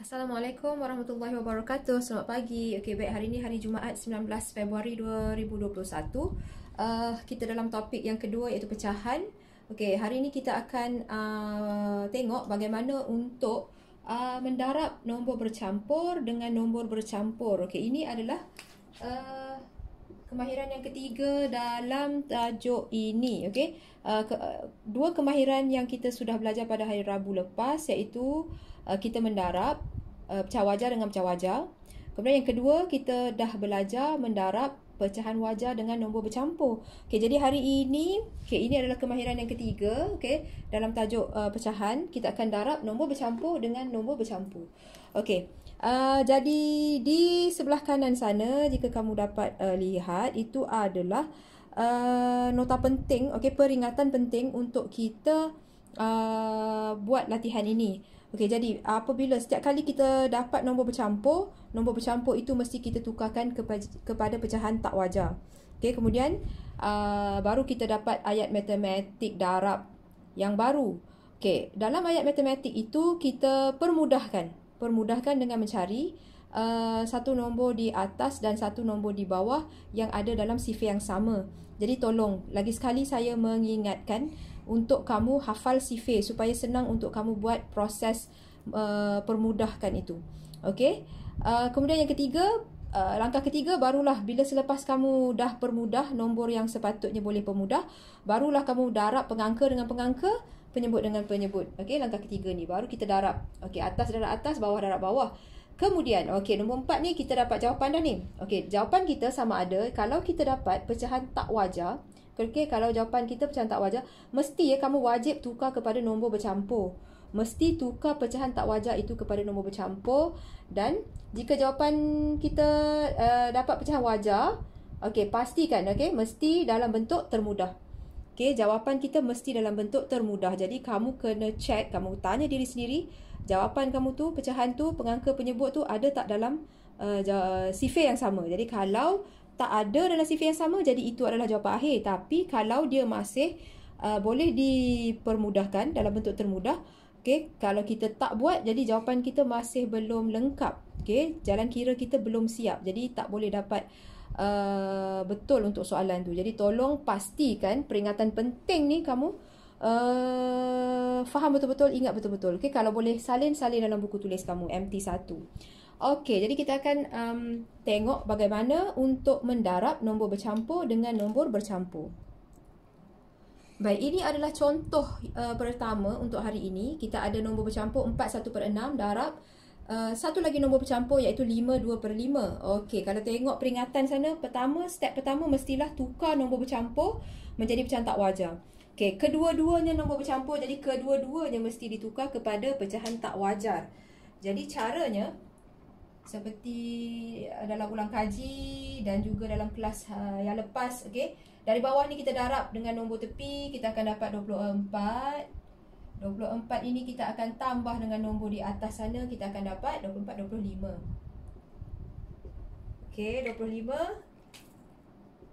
Assalamualaikum warahmatullahi wabarakatuh. Selamat pagi. Okey, baik, hari ini hari Jumaat 19 Februari 2021. Kita dalam topik yang kedua iaitu pecahan. Okey, hari ini kita akan tengok bagaimana untuk mendarab nombor bercampur dengan nombor bercampur. Okey, ini adalah kemahiran yang ketiga dalam tajuk ini. Okey, dua kemahiran yang kita sudah belajar pada hari Rabu lepas iaitu kita mendarab pecah wajar dengan pecah wajar. Kemudian yang kedua, kita dah belajar mendarab pecahan wajar dengan nombor bercampur. Okey, jadi hari ini, ini adalah kemahiran yang ketiga, dalam tajuk pecahan. Kita akan darab nombor bercampur dengan nombor bercampur. Okey. Jadi di sebelah kanan sana, jika kamu dapat lihat, itu adalah nota penting, peringatan penting untuk kita buat latihan ini. Okey, jadi apabila setiap kali kita dapat nombor bercampur itu mesti kita tukarkan kepada pecahan tak wajar. Okey, kemudian baru kita dapat ayat matematik darab yang baru. Okey, dalam ayat matematik itu kita permudahkan dengan mencari satu nombor di atas dan satu nombor di bawah yang ada dalam sifar yang sama. Jadi tolong, lagi sekali saya mengingatkan untuk kamu hafal sifar supaya senang untuk kamu buat proses permudahkan itu. Okey. Kemudian yang ketiga, langkah ketiga barulah bila selepas kamu dah permudah nombor yang sepatutnya boleh permudah, barulah kamu darab pengangka dengan pengangka, penyebut dengan penyebut. Okey, langkah ketiga ni baru kita darab. Okey, atas darab atas, bawah darab bawah. Kemudian, okey, nombor 4 ni kita dapat jawapan dah ni. Okey, jawapan kita sama ada kalau kita dapat pecahan tak wajar. Okey, kalau jawapan kita pecahan tak wajar, mesti kamu wajib tukar kepada nombor bercampur. Mesti tukar pecahan tak wajar itu kepada nombor bercampur. Dan jika jawapan kita dapat pecahan wajar, okey, pastikan, mesti dalam bentuk termudah. Okey, jawapan kita mesti dalam bentuk termudah. Jadi kamu kena check, kamu tanya diri sendiri, jawapan kamu tu, pecahan tu, pengangka penyebut tu ada tak dalam sifar yang sama. Jadi kalau tak ada dalam sifar yang sama, jadi itu adalah jawapan akhir. Tapi kalau dia masih boleh dipermudahkan dalam bentuk termudah, kalau kita tak buat, jadi jawapan kita masih belum lengkap. Jalan kira kita belum siap. Jadi tak boleh dapat betul untuk soalan tu. Jadi tolong pastikan peringatan penting ni kamu faham betul-betul, ingat betul-betul. Kalau boleh salin dalam buku tulis kamu MT1. Okey, jadi kita akan tengok bagaimana untuk mendarab nombor bercampur dengan nombor bercampur. Baik, ini adalah contoh pertama untuk hari ini. Kita ada nombor bercampur 4/1/6 darab satu lagi nombor bercampur iaitu 5/2/5. Okey, kalau tengok peringatan sana, step pertama mestilah tukar nombor bercampur menjadi pecahan tak wajar. Okey, kedua-duanya nombor bercampur, jadi kedua-duanya mesti ditukar kepada pecahan tak wajar. Jadi caranya seperti dalam ulang kaji dan juga dalam kelas yang lepas, dari bawah ni kita darab dengan nombor tepi, kita akan dapat 24. 24 ini kita akan tambah dengan nombor di atas sana, kita akan dapat 24, 25. Okey, 25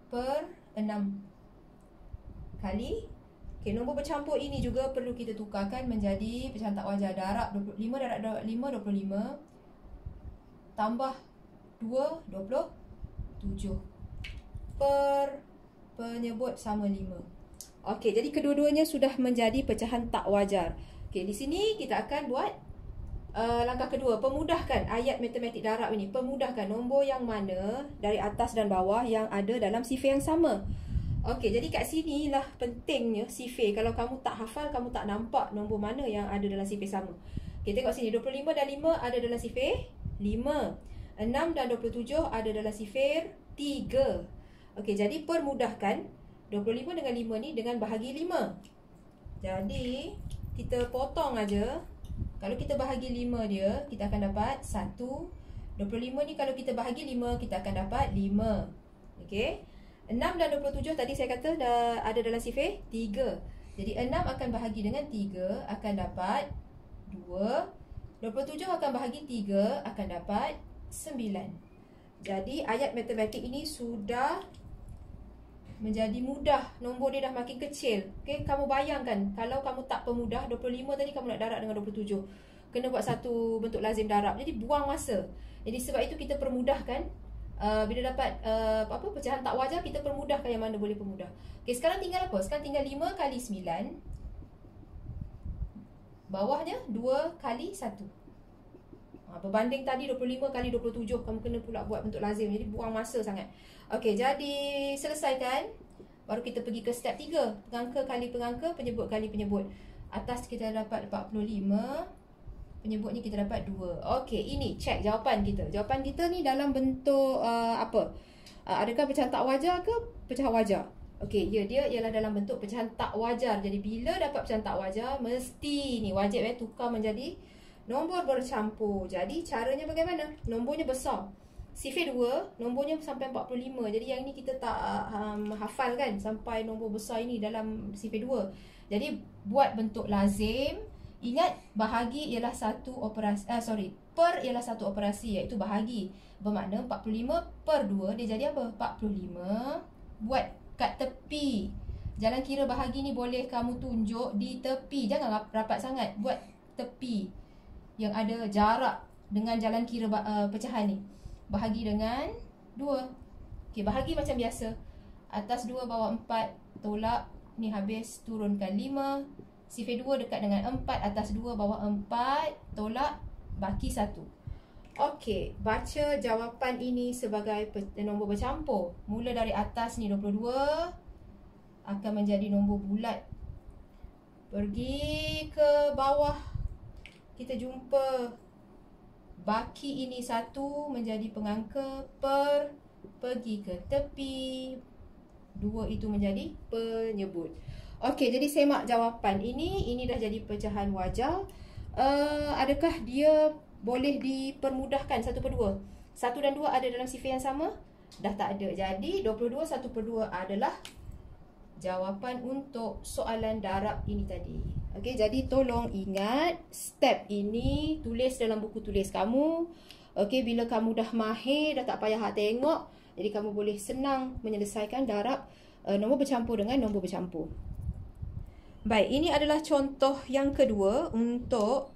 per 6 kali. Okey, nombor bercampur ini juga perlu kita tukarkan menjadi pecahan tak wajar. Darab 25 darab 5, 25. Tambah 2, 27. Per penyebut sama 5. Okey, jadi kedua-duanya sudah menjadi pecahan tak wajar. Okey, di sini kita akan buat langkah kedua, pemudahkan ayat matematik darab ini. Pemudahkan nombor yang mana dari atas dan bawah yang ada dalam sifar yang sama. Okey, jadi kat sini lah pentingnya sifar. Kalau kamu tak hafal, kamu tak nampak nombor mana yang ada dalam sifar sama. Okey, tengok sini, 25 dan 5 ada dalam sifar 5. 6 dan 27 ada dalam sifar 3. Okey, jadi permudahkan 25 dengan 5 ni dengan bahagi 5. Jadi kita potong aja. Kalau kita bahagi 5 dia, kita akan dapat 1. 25 ni kalau kita bahagi 5, kita akan dapat 5. Okey. 6 dan 27 tadi saya kata dah ada dalam sifar 3. Jadi 6 akan bahagi dengan 3 akan dapat 2. 27 akan bahagi 3 akan dapat 9. Jadi ayat matematik ini sudah menjadi mudah. Nombor dia dah makin kecil. Kamu bayangkan kalau kamu tak pemudah, 25 tadi kamu nak darab dengan 27. kena buat satu bentuk lazim darab. Jadi buang masa. Jadi sebab itu kita permudahkan. Bila dapat pecahan tak wajar, kita permudahkan yang mana boleh permudah. Okey, sekarang tinggal apa? Sekarang tinggal 5 kali 9. Bawahnya 2 kali 1. Berbanding tadi 25 kali 27, kamu kena pula buat bentuk lazim. Jadi buang masa sangat. Okey, jadi selesaikan. Baru kita pergi ke step 3. Pengangka kali pengangka, penyebut kali penyebut. Atas kita dapat 45. Penyebutnya kita dapat 2. Okey, ini check jawapan kita. Jawapan kita ni dalam bentuk apa? Adakah pecahan tak wajar ke pecahan wajar? Okey, ya, dia ialah dalam bentuk pecahan tak wajar. Jadi bila dapat pecahan tak wajar, mesti ni wajib tukar menjadi nombor bercampur. Jadi caranya bagaimana? Nombornya besar. Sifir 2, nombornya sampai 45. Jadi yang ni kita tak hafal kan sampai nombor besar ini dalam sifir 2. Jadi buat bentuk lazim. Ingat, bahagi ialah satu operasi, per ialah satu operasi, iaitu bahagi. Bermakna 45 per 2, dia jadi apa? 45. Buat kat tepi. Jalan kira bahagi ni boleh kamu tunjuk di tepi. Jangan rapat sangat. Buat tepi yang ada jarak dengan jalan kira pecahan ni. Bahagi dengan 2. Okey, bahagi macam biasa. Atas 2, bawah 4. Tolak. Ni habis, turunkan 5. Sifir 2 dekat dengan 4. Atas 2, bawah 4. Tolak. Baki 1. Okey, baca jawapan ini sebagai nombor bercampur. Mula dari atas ni 22. Akan menjadi nombor bulat. Pergi ke bawah. Kita jumpa baki ini 1 menjadi pengangka per. Pergi ke tepi. 2 itu menjadi penyebut. Okey, jadi semak jawapan ini. Ini dah jadi pecahan wajar. Adakah dia boleh dipermudahkan 1 per 2? 1 dan 2 ada dalam sifir yang sama? Dah tak ada. Jadi 22 1 per 2 adalah jawapan untuk soalan darab ini tadi. Okey, jadi tolong ingat step ini tulis dalam buku tulis kamu. Okey, bila kamu dah mahir, dah tak payah tengok, jadi kamu boleh senang menyelesaikan darab nombor bercampur dengan nombor bercampur. Baik, ini adalah contoh yang kedua untuk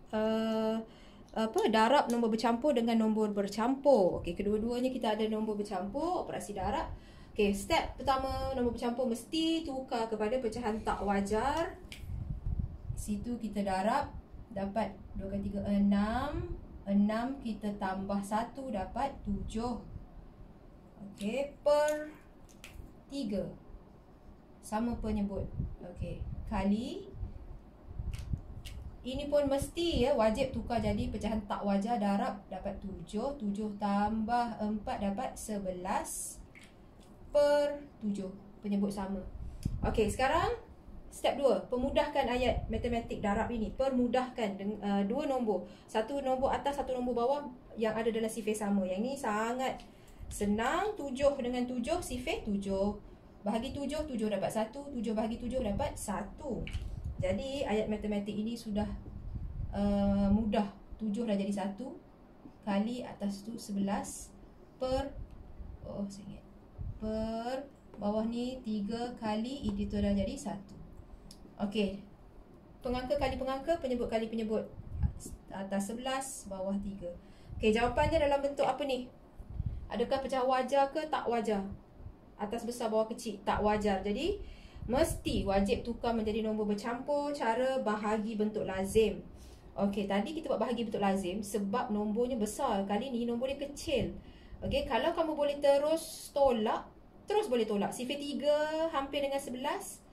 darab nombor bercampur dengan nombor bercampur. Okey, kedua-duanya kita ada nombor bercampur, operasi darab. Okey, step pertama nombor bercampur mesti tukar kepada pecahan tak wajar. Situ kita darab, dapat 2 kali 3 6. 6 kita tambah 1 dapat 7. Okey, per 3. Sama penyebut. Okey, kali. Ini pun mesti wajib tukar jadi pecahan tak wajar darab, dapat 7. 7 tambah 4 dapat 11 per 7. Penyebut sama. Okey, sekarang step 2, pemudahkan ayat matematik darab ini. Permudahkan dua nombor. Satu nombor atas, satu nombor bawah yang ada dalam sifir sama. Yang ini sangat senang. 7 dengan 7, sifir 7. Bahagi 7, 7 dapat 1. 7 bahagi 7 dapat 1. Jadi ayat matematik ini sudah mudah. 7 dah jadi 1. Kali atas tu 11 per, per bawah ni 3 kali itu dah jadi 1. Okey, pengangka kali pengangka, penyebut kali penyebut. Atas 11, bawah 3. Okey, jawapannya dalam bentuk apa ni? Adakah pecahan wajar ke tak wajar? Atas besar, bawah kecil, tak wajar. Jadi mesti wajib tukar menjadi nombor bercampur. Cara bahagi bentuk lazim. Okey, tadi kita buat bahagi bentuk lazim sebab nombornya besar. Kali ni nombornya kecil. Okey, kalau kamu boleh terus tolak, terus boleh tolak. Sifir 3 hampir dengan 11.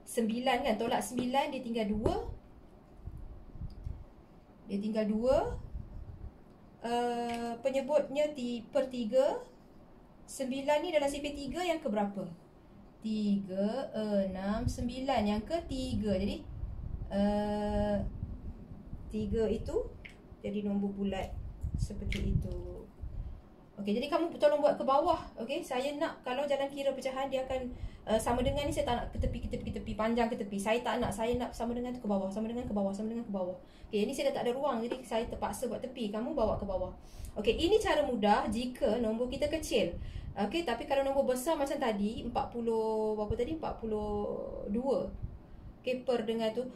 9 kan, tolak 9, dia tinggal 2. Dia tinggal 2. Penyebutnya per 3. 9 ni dalam sifir 3 yang ke berapa? 3, 6, 9. Yang ke 3. Jadi 3 itu jadi nombor bulat seperti itu. Okey, jadi kamu tolong buat ke bawah. Okey, saya nak kalau jalan kira pecahan dia akan sama dengan ni, saya tak nak ke tepi, panjang ke tepi. Saya tak nak, saya nak sama dengan ke bawah, sama dengan ke bawah, sama dengan ke bawah. Okey, ini saya dah tak ada ruang, jadi saya terpaksa buat tepi. Kamu bawa ke bawah. Okey, ini cara mudah jika nombor kita kecil. Okey, tapi kalau nombor besar macam tadi, 40, berapa tadi? 42. Okey, per dengan tu.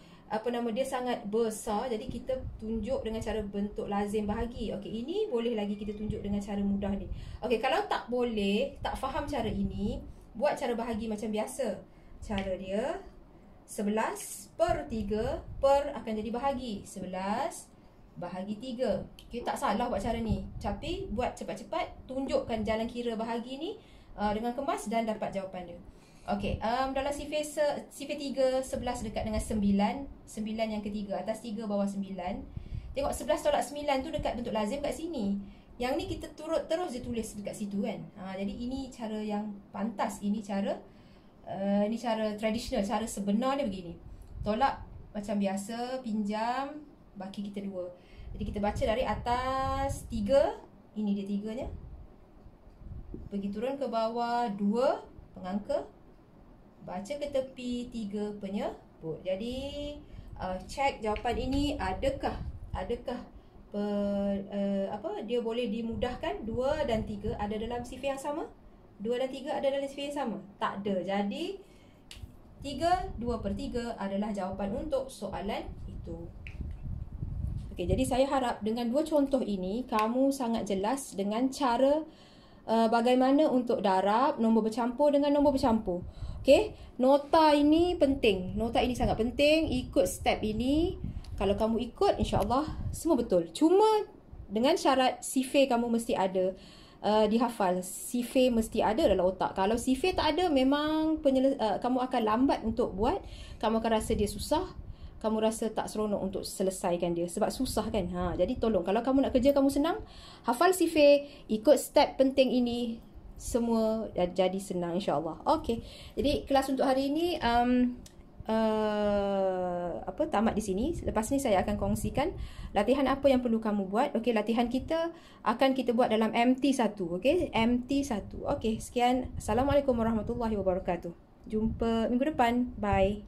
dia sangat besar, jadi kita tunjuk dengan cara bentuk lazim bahagi. Okey, ini boleh lagi kita tunjuk dengan cara mudah ni. Okey, kalau tak boleh, tak faham cara ini, buat cara bahagi macam biasa. Cara dia 11/3 akan jadi bahagi 11 bahagi 3. Okay, tak salah buat cara ni, tapi buat cepat-cepat, tunjukkan jalan kira bahagi ni dengan kemas dan dapat jawapan dia. Okey, dalam sifir 3, 11 dekat dengan 9 yang ketiga, atas 3 bawah 9. Tengok 11 tolak 9 tu dekat bentuk lazim kat sini. Yang ni kita turut terus dia tulis dekat situ kan. Jadi ini cara yang pantas, ini cara tradisional, cara sebenarnya begini. Tolak macam biasa, pinjam, baki kita 2. Jadi kita baca dari atas 3, ini dia 3-nya. Pergi turun ke bawah 2, pengangka. Baca ke tepi 3 penyebut. Jadi cek jawapan ini adakah dia boleh dimudahkan. 2 dan 3 ada dalam sifir yang sama. 2 dan 3 ada dalam sifir yang sama. Tak ada. Jadi 2/3 adalah jawapan untuk soalan itu. Okey, jadi saya harap dengan 2 contoh ini kamu sangat jelas dengan cara bagaimana untuk darab nombor bercampur dengan nombor bercampur. Okey, nota ini penting. Nota ini sangat penting. Ikut step ini. Kalau kamu ikut, insya-Allah semua betul. Cuma dengan syarat sifir kamu mesti ada dihafal. Sifir mesti ada dalam otak. Kalau sifir tak ada, memang kamu akan lambat untuk buat. Kamu akan rasa dia susah. Kamu rasa tak seronok untuk selesaikan dia sebab susah kan. Jadi tolong, kalau kamu nak kerja kamu senang, hafal sifir, ikut step penting ini, semua jadi senang insya-Allah. Okey. Jadi kelas untuk hari ini tamat di sini. Lepas ni saya akan kongsikan latihan apa yang perlu kamu buat. Okey, latihan kita akan kita buat dalam MT1. Okey, MT1. Okey, sekian. Assalamualaikum warahmatullahi wabarakatuh. Jumpa minggu depan. Bye.